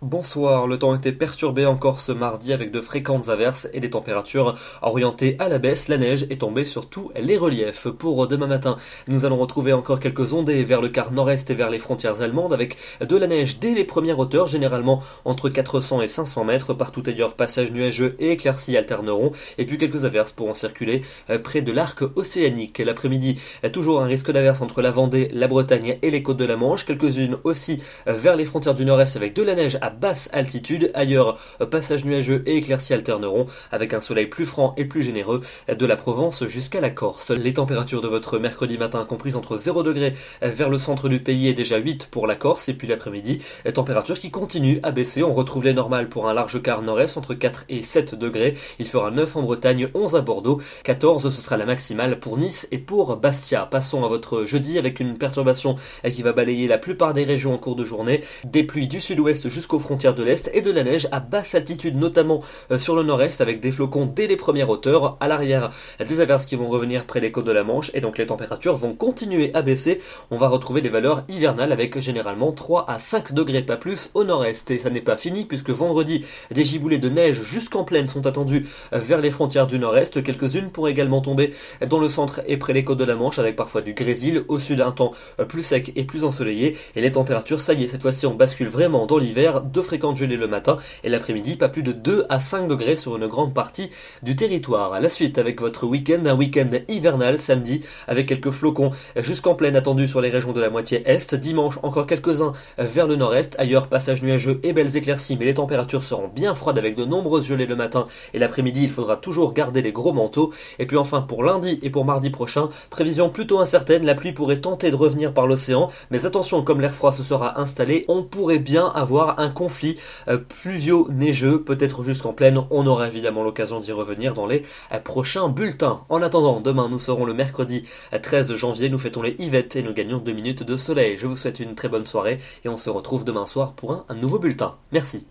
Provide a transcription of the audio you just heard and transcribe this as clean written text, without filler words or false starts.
Bonsoir, le temps était perturbé encore ce mardi avec de fréquentes averses et des températures orientées à la baisse. La neige est tombée sur tous les reliefs. Pour demain matin, nous allons retrouver encore quelques ondées vers le quart nord-est et vers les frontières allemandes avec de la neige dès les premières hauteurs, généralement entre 400 et 500 mètres. Partout ailleurs, passages nuageux et éclaircies alterneront et puis quelques averses pourront circuler près de l'arc océanique. L'après-midi, toujours un risque d'averses entre la Vendée, la Bretagne et les côtes de la Manche. Quelques-unes aussi vers les frontières du nord-est avec de la neige à basse altitude. Ailleurs, passages nuageux et éclaircies alterneront avec un soleil plus franc et plus généreux de la Provence jusqu'à la Corse. Les températures de votre mercredi matin comprises entre 0 degrés vers le centre du pays et déjà 8 pour la Corse, et puis l'après-midi, température qui continue à baisser. On retrouve les normales pour un large quart nord-est entre 4 et 7 degrés. Il fera 9 en Bretagne, 11 à Bordeaux, 14 ce sera la maximale pour Nice et pour Bastia. Passons à votre jeudi avec une perturbation qui va balayer la plupart des régions en cours de journée. Des pluies du sud-ouest jusqu'aux frontières de l'Est et de la neige à basse altitude, notamment sur le nord-est avec des flocons dès les premières hauteurs. À l'arrière, des averses qui vont revenir près des côtes de la Manche et donc les températures vont continuer à baisser. On va retrouver des valeurs hivernales avec généralement 3 à 5 degrés, pas plus au nord-est. Et ça n'est pas fini puisque vendredi, des giboulées de neige jusqu'en plaine sont attendues vers les frontières du nord-est. Quelques-unes pourraient également tomber dans le centre et près des côtes de la Manche avec parfois du grésil. Au sud, un temps plus sec et plus ensoleillé. Et les températures, ça y est, cette fois-ci on bascule vraiment dans l'hiver. De fréquentes gelées le matin et l'après-midi, pas plus de 2 à 5 degrés sur une grande partie du territoire. À la suite avec votre week-end, un week-end hivernal samedi avec quelques flocons jusqu'en plaine attendus sur les régions de la moitié est. Dimanche, encore quelques-uns vers le nord-est. Ailleurs, passage nuageux et belles éclaircies, mais les températures seront bien froides avec de nombreuses gelées le matin et l'après-midi, il faudra toujours garder les gros manteaux. Et puis enfin, pour lundi et pour mardi prochain, prévision plutôt incertaine, la pluie pourrait tenter de revenir par l'océan, mais attention, comme l'air froid se sera installé, on pourrait bien avoir un conflit pluvio-neigeux, peut-être jusqu'en plaine. On aura évidemment l'occasion d'y revenir dans les prochains bulletins. En attendant, demain nous serons le mercredi 13 janvier, nous fêtons les Yvettes et nous gagnons 2 minutes de soleil. Je vous souhaite une très bonne soirée et on se retrouve demain soir pour un nouveau bulletin. Merci.